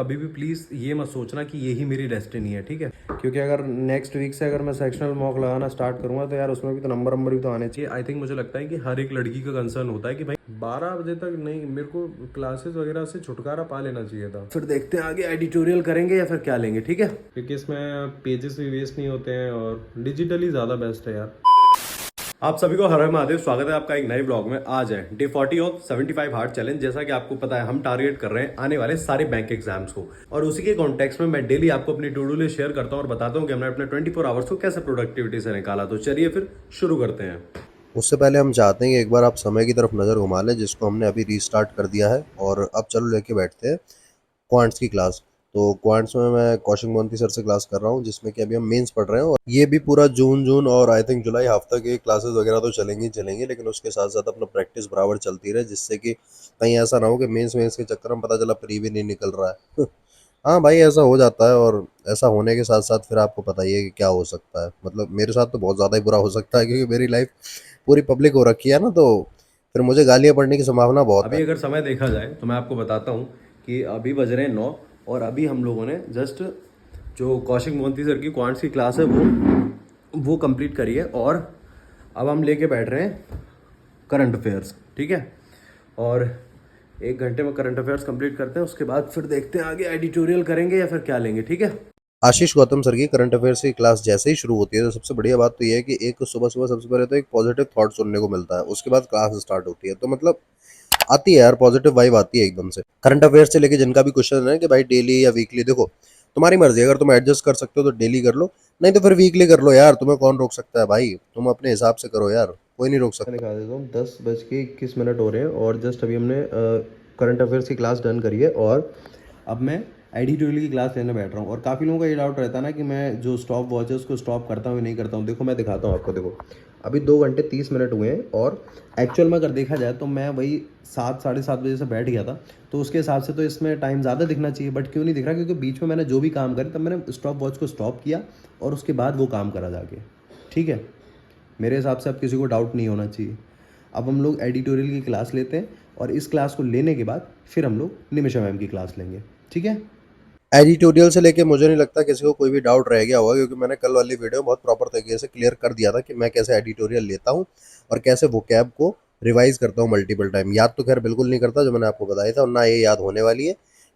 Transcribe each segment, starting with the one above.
कभी भी प्लीज़ ये मत सोचना कि यही मेरी डेस्टिनी है, ठीक है। क्योंकि अगर नेक्स्ट वीक से अगर मैं सेक्शनल मॉक लगाना स्टार्ट करूँगा तो यार उसमें भी तो नंबर भी तो आने चाहिए। आई थिंक मुझे लगता है कि हर एक लड़की का कंसर्न होता है कि भाई 12 बजे तक नहीं, मेरे को क्लासेस वगैरह से छुटकारा पा लेना चाहिए था। फिर देखते हैं आगे एडिटोरियल करेंगे या फिर क्या लेंगे, ठीक है। क्योंकि इसमें पेजेस भी वेस्ट नहीं होते हैं और डिजिटली ज़्यादा बेस्ट है यार। आप सभी को हर हर महादेव, स्वागत है आपका एक नए ब्लॉग में। आज है डे 40 ऑफ 75 हार्ड चैलेंज। जैसा कि आपको पता है हम टारगेट कर रहे हैं आने वाले सारे बैंक एग्जाम्स को, और उसी के कॉन्टेक्स्ट में मैं डेली आपको अपनी टू डू लिस्ट शेयर करता हूं और बताता हूं कि हमने अपने 24 आवर्स को कैसे प्रोडक्टिविटी से निकाला। तो चलिए फिर शुरू करते हैं। उससे पहले हम चाहते हैं कि एक बार आप समय की तरफ नज़र घुमा लें, जिसको हमने अभी रीस्टार्ट कर दिया है। और अब चलो लेके बैठते हैं क्वांट्स की क्लास। तो क्वांट्स में मैं कौशिक मोहंती सर से क्लास कर रहा हूँ, जिसमें कि अभी हम मेंस पढ़ रहे हैं। और ये भी पूरा जून और आई थिंक जुलाई हफ्ता के क्लासेस वगैरह तो चलेंगी चलेंगी, लेकिन उसके साथ साथ अपना प्रैक्टिस बराबर चलती रहे, जिससे कि कहीं ऐसा ना हो कि मेंस मेंस के चक्कर में पता चला प्री भी नहीं निकल रहा है। हाँ भाई, ऐसा हो जाता है। और ऐसा होने के साथ साथ फिर आपको पता ही है कि क्या हो सकता है। मतलब मेरे साथ तो बहुत ज़्यादा ही बुरा हो सकता है, क्योंकि मेरी लाइफ पूरी पब्लिक हो रखी है ना, तो फिर मुझे गालियाँ पड़ने की संभावना बहुत है। अभी अगर समय देखा जाए तो मैं आपको बताता हूँ कि अभी बज रहे हैं 9, और अभी हम लोगों ने जस्ट जो कौशिक मोहंती सर की क्वांट्स की क्लास है वो कंप्लीट करी है। और अब हम लेके बैठ रहे हैं करंट अफेयर्स, ठीक है। और 1 घंटे में करंट अफेयर्स कंप्लीट करते हैं, उसके बाद फिर देखते हैं आगे एडिटोरियल करेंगे या फिर क्या लेंगे, ठीक है। आशीष गौतम सर की करंट अफेयर्स की क्लास जैसे ही शुरू होती है, तो सबसे बढ़िया बात तो ये है कि एक सुबह सुबह सबसे पहले तो एक पॉजिटिव थॉट सुनने को मिलता है। उसके बाद क्लास स्टार्ट होती है, तो मतलब आती है यार, पॉजिटिव वाइब आती है एकदम से। करंट अफेयर्स से लेके जिनका भी क्वेश्चन है कि भाई डेली या वीकली, देखो तुम्हारी मर्जी। अगर तुम एडजस्ट कर सकते हो तो डेली कर लो, नहीं तो फिर वीकली कर लो यार। तुम्हें कौन रोक सकता है भाई, तुम अपने हिसाब से करो यार, कोई नहीं रोक सकता। मैं दिखा देता हूँ, 10:21 हो रहे हैं और जस्ट अभी हमने करंट अफेयर्स की क्लास डन करी है। और अब मैं एडिटोरियल की क्लास लेने बैठ रहा हूँ। और काफ़ी लोगों का ये डाउट रहता है ना कि मैं जो स्टॉप वॉच है उसको स्टॉप करता हूँ या नहीं करता हूँ। देखो मैं दिखाता हूँ आपको। देखो अभी 2 घंटे 30 मिनट हुए हैं, और एक्चुअल में अगर देखा जाए तो मैं वही 7 साढ़े 7 बजे से बैठ गया था। तो उसके हिसाब से तो इसमें टाइम ज़्यादा दिखना चाहिए, बट क्यों नहीं दिख रहा? क्योंकि बीच में मैंने जो भी काम करे तब मैंने स्टॉप वॉच को स्टॉप किया और उसके बाद वो काम करा जाके, ठीक है। मेरे हिसाब से अब किसी को डाउट नहीं होना चाहिए। अब हम लोग एडिटोरियल की क्लास लेते हैं, और इस क्लास को लेने के बाद फिर हम लोग निमिषा मैम की क्लास लेंगे, ठीक है। एडिटोरियल से लेके मुझे नहीं लगता किसी को कोई भी डाउट रह गया होगा, क्योंकि मैंने कल वाली वीडियो बहुत प्रॉपर तरीके से क्लियर कर दिया था कि मैं कैसे एडिटोरियल लेता हूँ और कैसे वोकैब को रिवाइज करता हूँ मल्टीपल टाइम। याद तो खैर बिल्कुल नहीं करता, जो मैंने आपको बताया था, और ना ये याद होने वाली है।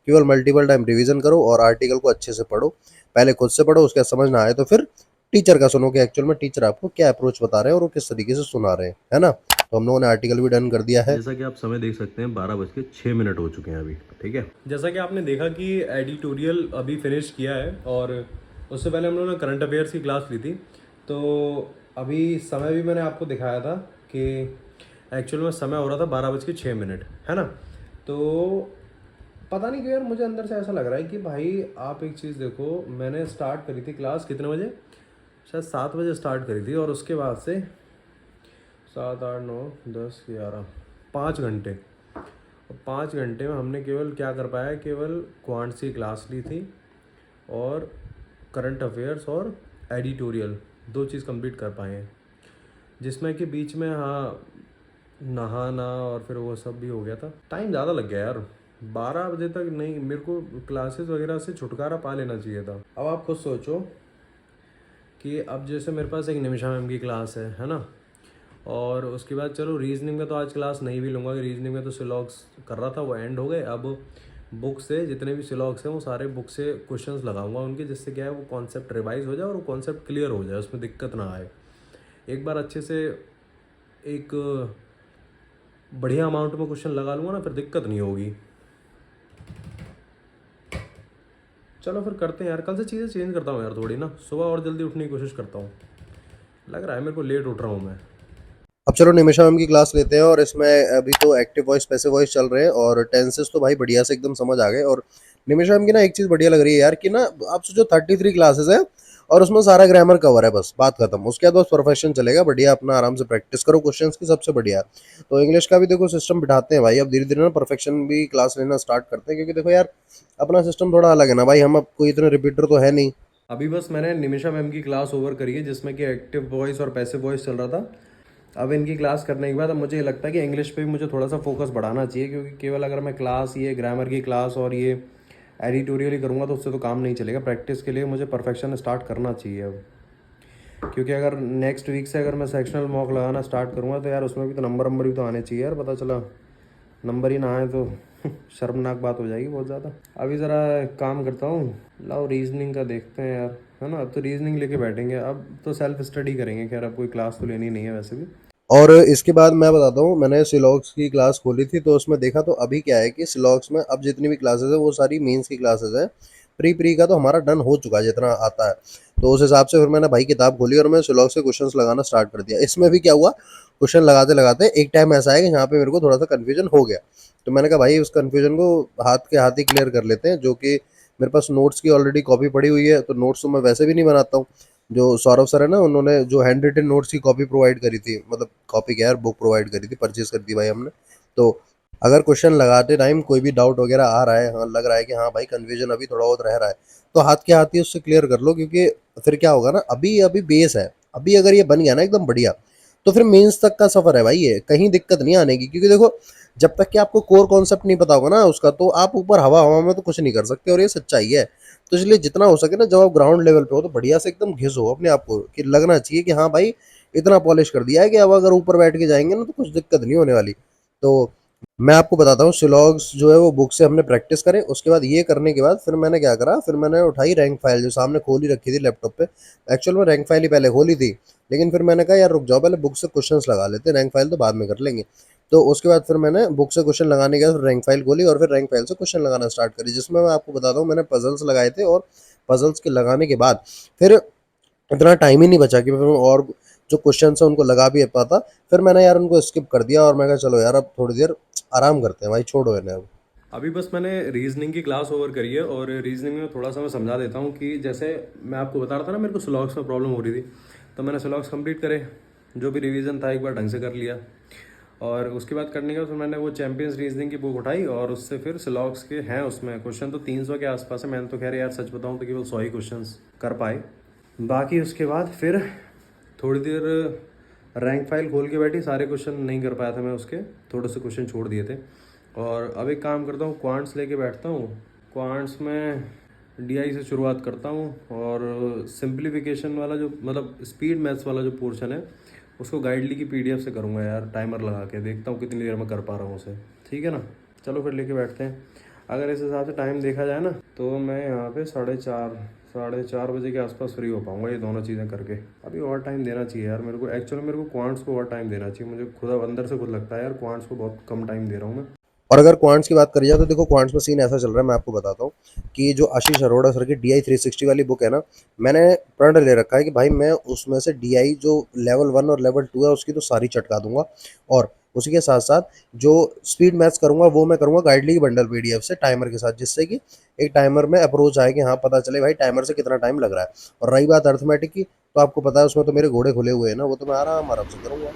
केवल मल्टीपल टाइम रिवीजन करो और आर्टिकल को अच्छे से पढ़ो। पहले खुद से पढ़ो, उसके बाद समझ ना आए तो फिर टीचर का सुनो कि एक्चुअल में टीचर आपको क्या अप्रोच बता रहे हैं और वो किस तरीके से सुना रहे हैं, है ना। तो हम लोगों ने आर्टिकल भी डन कर दिया है। जैसा कि आप समय देख सकते हैं 12:06 हो चुके हैं अभी, ठीक है। जैसा कि आपने देखा कि एडिटोरियल अभी फिनिश किया है, और उससे पहले हम लोगों ने करंट अफेयर्स की क्लास ली थी। तो अभी समय भी मैंने आपको दिखाया था कि एक्चुअल में समय हो रहा था 12:06, है ना। तो पता नहीं क्यों यार मुझे अंदर से ऐसा लग रहा है कि भाई आप एक चीज़ देखो, मैंने स्टार्ट करी थी क्लास कितने बजे, शायद 7 बजे स्टार्ट करी थी, और उसके बाद से 7 8 9 10 11 5 घंटे, और 5 घंटे में हमने केवल क्या कर पाया, केवल क्वांट्स की क्लास ली थी और करंट अफेयर्स और एडिटोरियल 2 चीज़ कंप्लीट कर पाए हैं। जिसमें कि बीच में हाँ नहाना और फिर वो सब भी हो गया था। टाइम ज़्यादा लग गया यार, 12 बजे तक नहीं, मेरे को क्लासेस वगैरह से छुटकारा पा लेना चाहिए था। अब आप खुद सोचो कि अब जैसे मेरे पास एक निमिषा मैम की क्लास है ना। और उसके बाद चलो रीजनिंग में तो आज क्लास नहीं भी लूँगा, कि रीजनिंग में तो सिलॉग्स कर रहा था, वो एंड हो गए। अब बुक से जितने भी सिलॉग्स हैं वो सारे बुक से क्वेश्चंस लगाऊंगा उनके, जिससे क्या है वो कॉन्सेप्ट रिवाइज हो जाए और वो कॉन्सेप्ट क्लियर हो जाए, उसमें दिक्कत ना आए। एक बार अच्छे से एक बढ़िया अमाउंट में क्वेश्चन लगा लूँगा ना, फिर दिक्कत नहीं होगी। चलो फिर करते हैं यार, कल से चीज़ें चेंज करता हूँ यार थोड़ी ना, सुबह और जल्दी उठने की कोशिश करता हूँ। लग रहा है मेरे को लेट उठ रहा हूँ मैं। अब चलो निमिषा मैम की क्लास लेते हैं। और इसमें अभी तो एक्टिव वॉइस पैसिव वॉइस चल रहे हैं, और टेंसेस तो भाई बढ़िया से एकदम समझ आ गए। और निमिषा मैम की ना एक चीज़ बढ़िया लग रही है यार, कि ना आप सोचो 33 क्लासेस है और उसमें सारा ग्रामर कवर है, बस बात खत्म। उसके बाद बस प्रोफेशन चलेगा बढ़िया, अपना आराम से प्रैक्टिस करो क्वेश्चंस की, सबसे बढ़िया। तो इंग्लिश का भी देखो सिस्टम बिठाते हैं भाई, अब धीरे धीरे ना परफेक्शन भी क्लास लेना स्टार्ट करते हैं, क्योंकि देखो यार अपना सिस्टम थोड़ा अलग है ना भाई, हम अब कोई इतने रिपीटर तो है नहीं। अभी बस मैंने निमिषा मैम की क्लास ओवर करी है, जिसमें कि एक्टिव वॉइस और पैसिव वॉइस चल रहा था। अब इनकी क्लास करने के बाद अब मुझे ये लगता है कि इंग्लिश पे भी मुझे थोड़ा सा फोकस बढ़ाना चाहिए, क्योंकि केवल अगर मैं क्लास, ये ग्रामर की क्लास और ये एडिटोरियल ही करूँगा तो उससे तो काम नहीं चलेगा। प्रैक्टिस के लिए मुझे परफेक्शन स्टार्ट करना चाहिए अब, क्योंकि अगर नेक्स्ट वीक से अगर मैं सेक्शनल मॉक लगाना स्टार्ट करूँगा तो यार उसमें भी तो नंबर भी तो आने चाहिए यार। पता चला नंबर ही ना आए तो शर्मनाक बात हो जाएगी बहुत ज़्यादा। अभी ज़रा काम करता हूँ, लाओ रीजनिंग का देखते हैं यार, है ना। अब तो रीजनिंग लेके बैठेंगे, अब तो सेल्फ स्टडी करेंगे। खैर अब कोई क्लास तो लेनी नहीं है वैसे भी। और इसके बाद मैं बताता हूँ, मैंने सिलॉक्स की क्लास खोली थी तो उसमें देखा तो अभी क्या है कि सिलॉक्स में अब जितनी भी क्लासेस है वो सारी मेंस की क्लासेस है। प्री प्री का तो हमारा डन हो चुका है जितना आता है। तो उस हिसाब से फिर मैंने भाई किताब खोली और मैं सिलॉक्स के क्वेश्चंस लगाना स्टार्ट कर दिया। इसमें भी क्या हुआ, क्वेश्चन लगाते लगाते एक टाइम ऐसा है कि यहाँ पे मेरे को थोड़ा सा कन्फ्यूजन हो गया। तो मैंने कहा भाई उस कन्फ्यूजन को हाथ के हाथ ही क्लियर कर लेते हैं, जो कि मेरे पास नोट्स की ऑलरेडी कॉपी पड़ी हुई है। तो नोट्स तो मैं वैसे भी नहीं बनाता हूँ। जो सौरभ सर है ना, उन्होंने जो हैंड रिटन नोट्स की कॉपी प्रोवाइड करी थी, मतलब कॉपी क्या यार, बुक प्रोवाइड करी थी, परचेज कर दी भाई हमने। तो अगर क्वेश्चन लगाते टाइम कोई भी डाउट वगैरह आ रहा है, हाँ लग रहा है कि हाँ भाई कन्फ्यूजन अभी थोड़ा बहुत रह रहा है, तो हाथ के हाथ ही उससे क्लियर कर लो। क्योंकि फिर क्या होगा ना, अभी अभी बेस है, अभी अगर ये बन गया ना एकदम बढ़िया, तो फिर मेंस तक का सफर है भाई, ये कहीं दिक्कत नहीं आने की। क्योंकि देखो, जब तक कि आपको कोर कॉन्सेप्ट नहीं पता होगा ना उसका, तो आप ऊपर हवा हवा में तो कुछ नहीं कर सकते, और ये सच्चाई है। तो इसलिए जितना हो सके ना, जब आप ग्राउंड लेवल पे हो तो बढ़िया से एकदम घिसो अपने आप को, कि लगना चाहिए कि हाँ भाई इतना पॉलिश कर दिया है कि अब अगर ऊपर बैठ के जाएंगे ना तो कुछ दिक्कत नहीं होने वाली। तो मैं आपको बताता हूँ, सिलॉग्स जो है वो बुक से हमने प्रैक्टिस करे। उसके बाद ये करने के बाद फिर मैंने क्या करा, फिर मैंने उठाई रैंक फाइल जो सामने खोली रखी थी लैपटॉप पे। एक्चुअल में रैंक फाइल ही पहले खोली थी, लेकिन फिर मैंने कहा यार रुक जाओ, पहले बुक से क्वेश्चंस लगा लेते हैं, रैंक फाइल तो बाद में कर लेंगे। तो उसके बाद फिर मैंने बुक से क्वेश्चन लगाने के बाद रैंक फाइल खोली और फिर रैंक फाइल से क्वेश्चन लगाना स्टार्ट करी, जिसमें मैं आपको बताता हूँ मैंने पजल्स लगाए थे। और पजल्स के लगाने के बाद फिर इतना टाइम ही नहीं बचा कि मैं और जो क्वेश्चन है उनको लगा भी पाता। फिर मैंने यार उनको स्किप कर दिया और मैं कहा चलो यार अब थोड़ी देर आराम करते हैं भाई, छोड़ो इन्हें अब। अभी बस मैंने रीजनिंग की क्लास ओवर करी है, और रीजनिंग में थोड़ा सा मैं समझा देता हूँ कि जैसे मैं आपको बता रहा था ना मेरे को सिलॉक्स में प्रॉब्लम हो रही थी, तो मैंने सिलॉक्स कंप्लीट करे, जो भी रिवीजन था एक बार ढंग से कर लिया। और उसके बाद करने के बाद फिर मैंने वो चैंपियंस रीजनिंग की बुक उठाई, और उससे फिर सिलॉक्स के हैं उसमें क्वेश्चन तो 300 के आसपास है। मैंने तो खैर यार सच बताऊँ तो केवल 100 ही क्वेश्चन कर पाए। बाकी उसके बाद फिर थोड़ी देर रैंक फाइल खोल के बैठी, सारे क्वेश्चन नहीं कर पाया था मैं उसके, थोड़े से क्वेश्चन छोड़ दिए थे। और अब एक काम करता हूँ, क्वांट्स लेके बैठता हूँ। क्वांट्स में डीआई से शुरुआत करता हूँ, और सिंप्लीफिकेशन वाला जो मतलब स्पीड मैथ्स वाला जो पोर्शन है उसको गाइडली की पीडीएफ से करूँगा यार, टाइमर लगा के देखता हूँ कितनी देर में कर पा रहा हूँ उसे। ठीक है ना, चलो फिर लेके बैठते हैं। अगर इस हिसाब से टाइम देखा जाए ना, तो मैं यहाँ पे 4:30 बजे के आसपास फ्री हो पाऊंगा ये दोनों चीज़ें करके। अभी और टाइम देना चाहिए यार मेरे को, एक्चुअली मेरे को क्वांट्स को और टाइम देना चाहिए। मुझे खुद अंदर से खुद लगता है यार क्वांट्स को बहुत कम टाइम दे रहा हूँ मैं। और अगर क्वांट्स की बात करी जाए तो देखो, क्वांट्स में सीन ऐसा चल रहा है, मैं आपको बताता हूँ कि जो आशीष अरोड़ा सर की DI 360 वाली बुक है ना, मैंने प्रण ले रखा है कि भाई मैं उसमें से DI जो लेवल 1 और लेवल 2 है उसकी तो सारी चटका दूंगा। और उसी के साथ साथ जो स्पीड मैथ्स करूंगा वो मैं करूंगा गाइडली की बंडल PDF से टाइमर के साथ, जिससे कि एक टाइमर में अप्रोच आए कि हाँ पता चले भाई टाइमर से कितना टाइम लग रहा है। और रही बात अर्थमेटिक की, तो आपको पता है उसमें तो मेरे घोड़े खुले हुए हैं ना, वो तो मैं आराम आराम से करूंगा।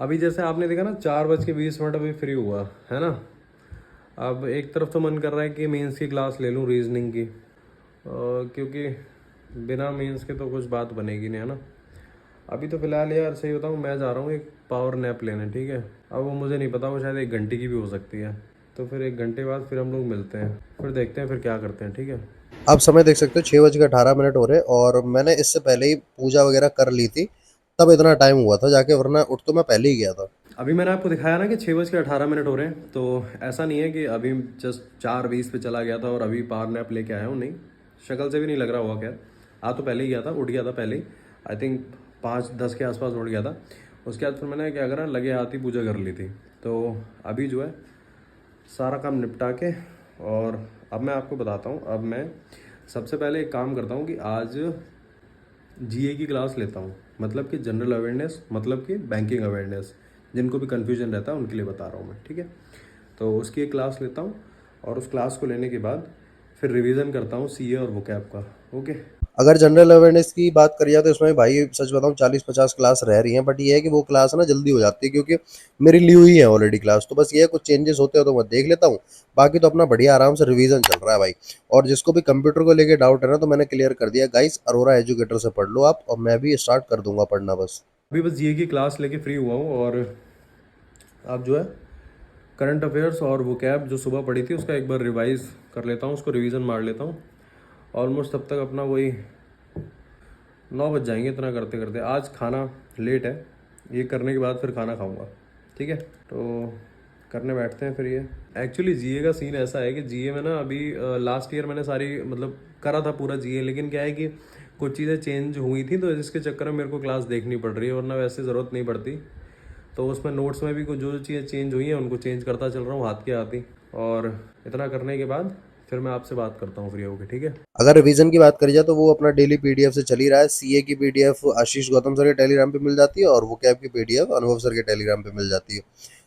अभी जैसे आपने देखा ना 4:20 अभी फ्री हुआ है ना। अब एक तरफ तो मन कर रहा है कि मेंस की क्लास ले लूँ रीजनिंग की, क्योंकि बिना मेंस के तो कुछ बात बनेगी नहीं, है ना। अभी तो फिलहाल यार सही बताऊँ, मैं जा रहा हूँ एक पावर नैप लेने, ठीक है। अब वो मुझे नहीं पता, वो शायद 1 घंटे की भी हो सकती है। तो फिर 1 घंटे बाद फिर हम लोग मिलते हैं, फिर देखते हैं फिर क्या करते हैं, ठीक है। आप समय देख सकते हो, 6:18 हो रहे हैं और मैंने इससे पहले ही पूजा वगैरह कर ली थी, तब इतना टाइम हुआ था जाके, वरना उठ तो मैं पहले ही गया था। अभी मैंने आपको दिखाया ना कि 6:18 हो रहे हैं, तो ऐसा नहीं है कि अभी जस्ट 4:20 पे चला गया था और अभी पावर नैप लेके आया हूँ, नहीं। शक्ल से भी नहीं लग रहा हुआ, खैर आ तो पहले ही गया था, उठ गया था पहले ही। आई थिंक 5:10 के आसपास उठ गया था। उसके बाद फिर मैंने क्या करा, लगे हाथ ही पूजा कर ली थी। तो अभी जो है सारा काम निपटा के, और अब मैं आपको बताता हूँ। अब मैं सबसे पहले एक काम करता हूँ कि आज जीए की क्लास लेता हूँ, मतलब कि जनरल अवेयरनेस, मतलब कि बैंकिंग अवेयरनेस। जिनको भी कन्फ्यूजन रहता है उनके लिए बता रहा हूँ मैं, ठीक है। तो उसकी एक क्लास लेता हूँ, और उस क्लास को लेने के बाद फिर रिवीजन करता हूँ सीए और वोकैब का। ओके। अगर जनरल अवेयरनेस की बात करी जाए तो इसमें भाई सच बताऊं 40-50 क्लास रह रही हैं, बट ये है कि वो क्लास ना जल्दी हो जाती है क्योंकि मेरी ली हुई है ऑलरेडी क्लास। तो बस ये है, कुछ चेंजेस होते हैं तो मैं देख लेता हूँ, बाकी तो अपना बढ़िया आराम से रिवीजन चल रहा है भाई। और जिसको भी कंप्यूटर को लेके डाउट है ना, तो मैंने क्लियर कर दिया गाइस, अरोरा एजुकेटर से पढ़ लो आप, और मैं भी स्टार्ट कर दूंगा पढ़ना बस। अभी बस जीए की क्लास लेके फ्री हुआ हूँ, और अब जो है करंट अफेयर्स और वो कैब जो सुबह पढ़ी थी उसका एक बार रिवाइज कर लेता हूँ, उसको रिवीजन मार लेता हूँ। ऑलमोस्ट तब तक अपना वही 9 बज जाएंगे इतना करते करते। आज खाना लेट है, ये करने के बाद फिर खाना खाऊंगा, ठीक है। तो करने बैठते हैं फिर। ये एक्चुअली जीए का सीन ऐसा है कि जीए में ना अभी लास्ट ईयर मैंने सारी मतलब करा था पूरा जीए, लेकिन क्या है कि कुछ चीज़ें चेंज हुई थी तो इसके चक्कर में मेरे को क्लास देखनी पड़ रही है, वरना वैसे ज़रूरत नहीं पड़ती। तो उसमें नोट्स में भी कुछ जो चीज़ें चेंज हुई हैं उनको चेंज करता चल रहा हूँ हाथ के हाथ ही। और इतना करने के बाद फिर मैं आपसे बात करता हूँ फ्री होकर, ठीक है। अगर रिवीजन की बात करी जाए तो वो अपना डेली पीडीएफ से चल ही रहा है। सीए की पीडीएफ आशीष गौतम सर के टेलीग्राम पे मिल जाती है और वो कैब की पीडीएफ अनुभव सर के टेलीग्राम पे मिल जाती है।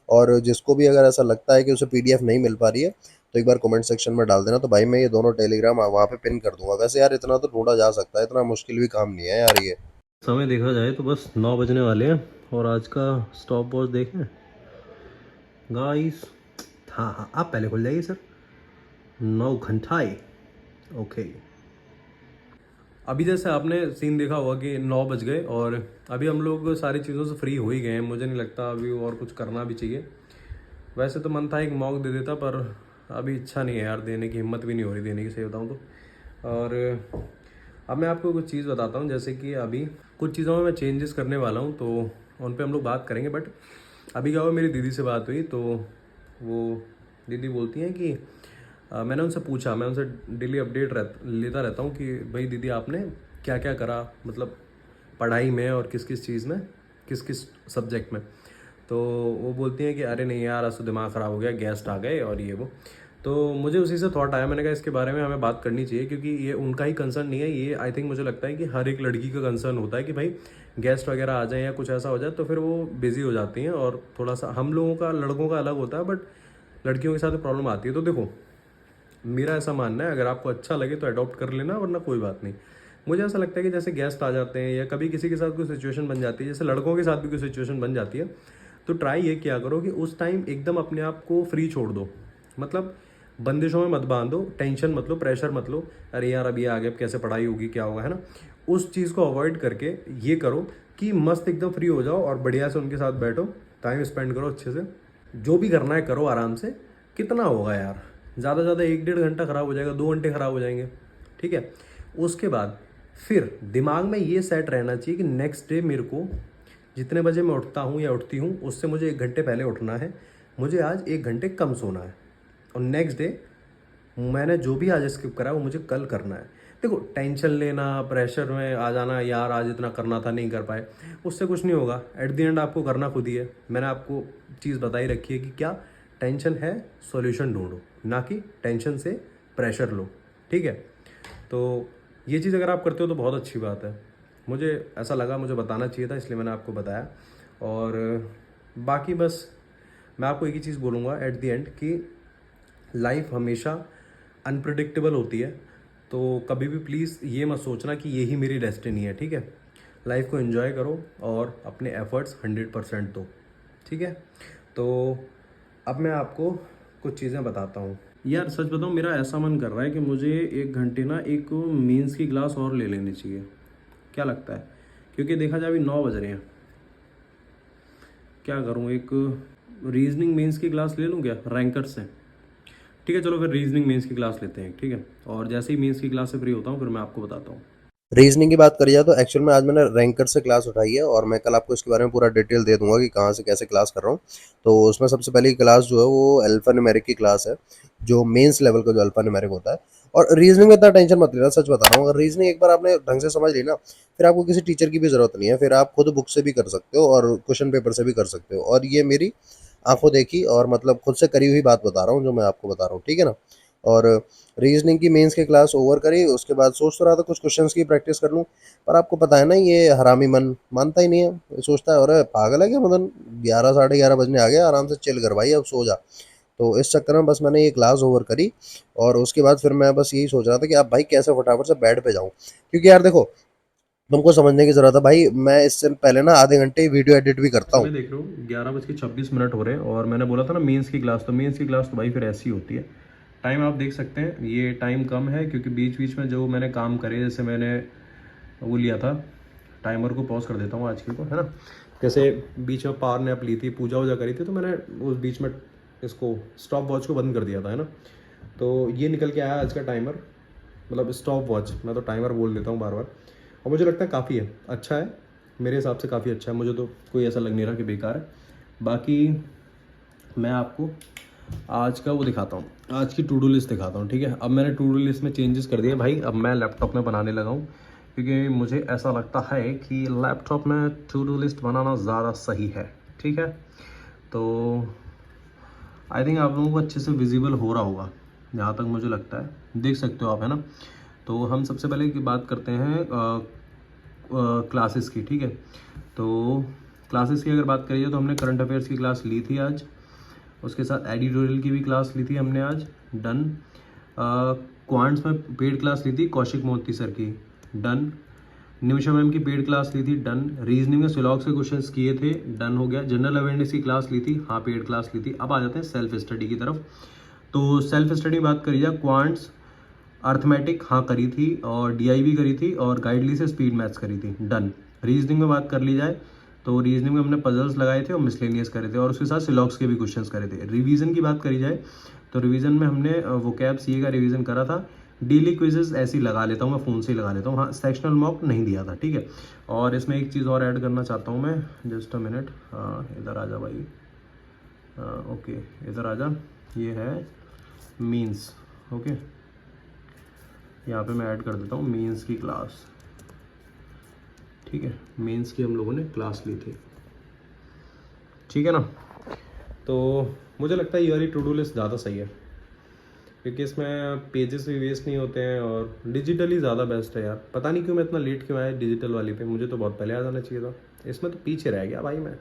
और जिसको भी अगर ऐसा लगता है कि उसे पीडीएफ नहीं मिल पा रही है तो एक बार कमेंट सेक्शन में डाल देना, तो भाई मैं ये दोनों टेलीग्राम वहाँ पे पिन कर दूंगा। वैसे यार इतना तो ढूंढा जा सकता है, इतना मुश्किल भी काम नहीं है यार ये। समय देखा जाए तो बस 9 बजने वाले हैं और आज का स्टॉप वॉच देखें गाइस। हाँ हाँ, आप पहले खुल जाइए सर। 9 घंटाए, ओके। अभी जैसे आपने सीन देखा होगा कि 9 बज गए और अभी हम लोग सारी चीज़ों से फ्री हो ही गए हैं। मुझे नहीं लगता अभी और कुछ करना भी चाहिए। वैसे तो मन था एक मॉक दे देता, पर अभी इच्छा नहीं है यार, देने की हिम्मत भी नहीं हो रही देने की, सही बताऊँ तो। और अब मैं आपको कुछ चीज़ बताता हूँ, जैसे कि अभी कुछ चीज़ों में मैं चेंजेस करने वाला हूँ, तो उन पे हम लोग बात करेंगे। बट अभी क्या हुआ, मेरी दीदी से बात हुई तो वो दीदी बोलती हैं कि मैंने उनसे पूछा, मैं उनसे डेली अपडेट लेता रहता हूँ कि भाई दीदी आपने क्या क्या करा, मतलब पढ़ाई में और किस किस चीज़ में, किस किस सब्जेक्ट में। तो वो बोलती हैं कि अरे नहीं यार, आज तो दिमाग ख़राब हो गया, गेस्ट आ गए और ये वो। तो मुझे उसी से थॉट आया, मैंने कहा इसके बारे में हमें बात करनी चाहिए, क्योंकि ये उनका ही कंसर्न नहीं है, ये आई थिंक मुझे लगता है कि हर एक लड़की का कंसर्न होता है कि भाई गेस्ट वगैरह आ जाए या कुछ ऐसा हो जाए तो फिर वो बिज़ी हो जाती हैं। और थोड़ा सा हम लोगों का, लड़कों का अलग होता है, बट लड़कियों के साथ प्रॉब्लम आती है। तो देखो, मेरा ऐसा मानना है, अगर आपको अच्छा लगे तो अडॉप्ट कर लेना, वरना कोई बात नहीं। मुझे ऐसा लगता है कि जैसे गेस्ट आ जाते हैं या कभी किसी के साथ कोई सिचुएशन बन जाती है, जैसे लड़कों के साथ भी कोई सिचुएशन बन जाती है, तो ट्राई ये किया करो कि उस टाइम एकदम अपने आप को फ्री छोड़ दो। मतलब बंदिशों में मत बांधो, टेंशन मत लो, प्रेशर मत लो, अरे यार अभी आगे अब कैसे पढ़ाई होगी, क्या होगा, है ना। उस चीज़ को अवॉइड करके ये करो कि मस्त एकदम फ्री हो जाओ और बढ़िया से उनके साथ बैठो, टाइम स्पेंड करो अच्छे से, जो भी करना है करो आराम से। कितना होगा यार, ज़्यादा से ज़्यादा 1-1.5 घंटा ख़राब हो जाएगा, 2 घंटे ख़राब हो जाएंगे, ठीक है। उसके बाद फिर दिमाग में ये सेट रहना चाहिए कि नेक्स्ट डे मेरे को जितने बजे मैं उठता हूँ या उठती हूँ उससे मुझे 1 घंटे पहले उठना है, मुझे आज 1 घंटे कम सोना है, और नेक्स्ट डे मैंने जो भी आज स्किप करा वो मुझे कल करना है। देखो, टेंशन लेना, प्रेशर में आ जाना, यार आज इतना करना था नहीं कर पाए, उससे कुछ नहीं होगा। एट द एंड आपको करना खुद ही है। मैंने आपको चीज़ बताई रखी है कि क्या टेंशन है, सॉल्यूशन ढूंढो, ना कि टेंशन से प्रेशर लो, ठीक है। तो ये चीज़ अगर आप करते हो तो बहुत अच्छी बात है। मुझे ऐसा लगा, मुझे बताना चाहिए था, इसलिए मैंने आपको बताया। और बाकी बस मैं आपको एक ही चीज़ बोलूँगा एट द एंड कि लाइफ हमेशा अनप्रिडिक्टेबल होती है। तो कभी भी प्लीज़ ये मत सोचना कि यही मेरी डेस्टिनी है, ठीक है। लाइफ को एंजॉय करो और अपने एफर्ट्स 100% दो, ठीक है। तो अब मैं आपको कुछ चीज़ें बताता हूँ। यार सच बताऊँ, मेरा ऐसा मन कर रहा है कि मुझे 1 घंटे ना एक मेंस की क्लास और ले लेनी चाहिए। क्या लगता है? क्योंकि देखा जाए अभी 9 बज रहे हैं, क्या करूँ, एक रीजनिंग मेंस की क्लास ले लूँ क्या रैंकर से? ठीक है, चलो फिर रीजनिंग मेंस की क्लास लेते हैं, ठीक है। और जैसे ही मेंस की क्लास से फ्री होता हूँ फिर मैं आपको बताता हूँ। रीजनिंग की बात करी जाए तो एक्चुअल में आज मैंने रैंकर से क्लास उठाई है और मैं कल आपको इसके बारे में पूरा डिटेल दे दूंगा कि कहाँ से कैसे क्लास कर रहा हूँ। तो उसमें सबसे पहली क्लास जो है वो अल्फा न्यूमेरिक की क्लास है, जो मेंस लेवल का जो अल्फा न्यूमेरिक होता है। और रीजनिंग में इतना टेंशन मत लेना, सच बता रहा हूँ। अगर रीजनिंग एक बार आपने ढंग से समझ ली ना, फिर आपको किसी टीचर की भी जरूरत नहीं है, फिर आप खुद बुक से भी कर सकते हो और क्वेश्चन पेपर से भी कर सकते हो। और ये मेरी आंखों देखी और मतलब खुद से करी हुई बात बता रहा हूँ जो मैं आपको बता रहा हूँ, ठीक है ना। और रीजनिंग की मेंस की क्लास ओवर करी, उसके बाद सोच तो रहा था कुछ क्वेश्चंस की प्रैक्टिस कर लूँ, पर आपको पता है ना ये हरामी मन मानता ही नहीं है। ये सोचता है अरे पागल है क्या मदन, 11 साढ़े 11 बजने आ गए, आराम से चिल कर भाई, अब सो जा। तो इस चक्कर में बस मैंने ये क्लास ओवर करी और उसके बाद फिर मैं बस यही सोच रहा था कि अब भाई कैसे फटाफट से बेड पे जाऊँ, क्योंकि यार देखो तुमको समझने की जरूरत है भाई, मैं इससे पहले ना आधे घंटे वीडियो एडिट भी करता हूँ। समय देख रहे हो 11:26 हो रहे हैं और मैंने बोला था ना मेंस की क्लास, तो मेंस की क्लास तो भाई फिर ऐसी होती है। टाइम आप देख सकते हैं, ये टाइम कम है क्योंकि बीच बीच में जो मैंने काम करे, जैसे मैंने वो लिया था, टाइमर को पॉज कर देता हूँ आजकल को, है ना। जैसे बीच में पावर नैप ली थी, पूजा वूजा करी थी, तो मैंने उस बीच में इसको स्टॉप वॉच को बंद कर दिया था, है ना। तो ये निकल के आया आज का टाइमर, मतलब स्टॉप वॉच, मैं तो टाइमर बोल देता हूँ बार बार। और मुझे लगता है काफ़ी है, अच्छा है, मेरे हिसाब से काफ़ी अच्छा है, मुझे तो कोई ऐसा लग नहीं रहा कि बेकार है। बाकी मैं आपको आज का वो दिखाता हूँ, आज की टू डू लिस्ट दिखाता हूँ, ठीक है। अब मैंने टू डू लिस्ट में चेंजेस कर दिए भाई, अब मैं लैपटॉप में बनाने लगा हूँ, क्योंकि मुझे ऐसा लगता है कि लैपटॉप में टू डू लिस्ट बनाना ज़्यादा सही है, ठीक है। तो आई थिंक आप लोगों को अच्छे से विजिबल हो रहा होगा, जहाँ तक मुझे लगता है, देख सकते हो आप, है ना। तो हम सबसे पहले की बात करते हैं क्लासेस की, ठीक है। तो क्लासेस की अगर बात करिए तो हमने करंट अफेयर्स की क्लास ली थी आज, उसके साथ एडिटोरियल की भी क्लास ली थी हमने आज, डन। क्वांट्स में पेड क्लास ली थी कौशिक मोहंती सर की, डन। निमिषा मैम की पेड क्लास ली थी, डन। रीजनिंग में सिलॉग से क्वेश्चंस किए थे, डन हो गया। जनरल अवेयरनेस की क्लास ली थी, हाँ पेड क्लास ली थी। अब आ जाते हैं सेल्फ स्टडी की तरफ। तो सेल्फ स्टडी बात करी जाए, क्वांट्स अर्थमेटिक हाँ करी थी, और डीआई भी करी थी, और गाइडली से स्पीड मैथ्स करी थी, डन। रीजनिंग में बात कर ली जाए तो रीजनिंग में हमने पजल्स लगाए थे और मिसलेनियस करे थे, और उसके साथ सिलॉग्स के भी क्वेश्चंस करे थे। रिवीजन की बात करी जाए तो रिवीजन में हमने वोकैब सीए का रिवीजन करा था। डेली क्विजेज ऐसे ही लगा लेता हूँ मैं, फ़ोन से ही लगा लेता हूँ, हाँ सेक्शनल मॉक नहीं दिया था, ठीक है। और इसमें एक चीज़ और ऐड करना चाहता हूँ मैं, जस्ट अ मिनट, हाँ इधर आ जा भाई, ओके इधर आ जा, ये है मीन्स, ओके यहाँ पे मैं ऐड कर देता हूँ मीन्स की क्लास, ठीक है। मेंस की हम लोगों ने क्लास ली थी, ठीक है ना। तो मुझे लगता है ये वाली टू डू लिस्ट ज़्यादा सही है, क्योंकि इसमें पेजेस भी वेस्ट नहीं होते हैं, और डिजिटली ज़्यादा बेस्ट है यार। पता नहीं क्यों मैं इतना लेट क्यों आया डिजिटल वाली पे, मुझे तो बहुत पहले आ जाना चाहिए था, इसमें तो पीछे रह गया भाई मैं।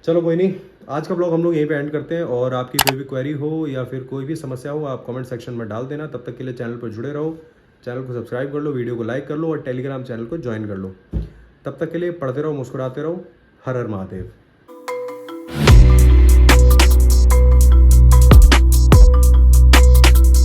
चलो कोई नहीं, आज का ब्लॉग हम लोग यहीं पे एंड करते हैं, और आपकी कोई भी क्वेरी हो या फिर कोई भी समस्या हो आप कमेंट सेक्शन में डाल देना। तब तक के लिए चैनल पर जुड़े रहो, चैनल को सब्सक्राइब कर लो, वीडियो को लाइक कर लो, और टेलीग्राम चैनल को ज्वाइन कर लो। तब तक के लिए पढ़ते रहो, मुस्कुराते रहो, हर हर महादेव।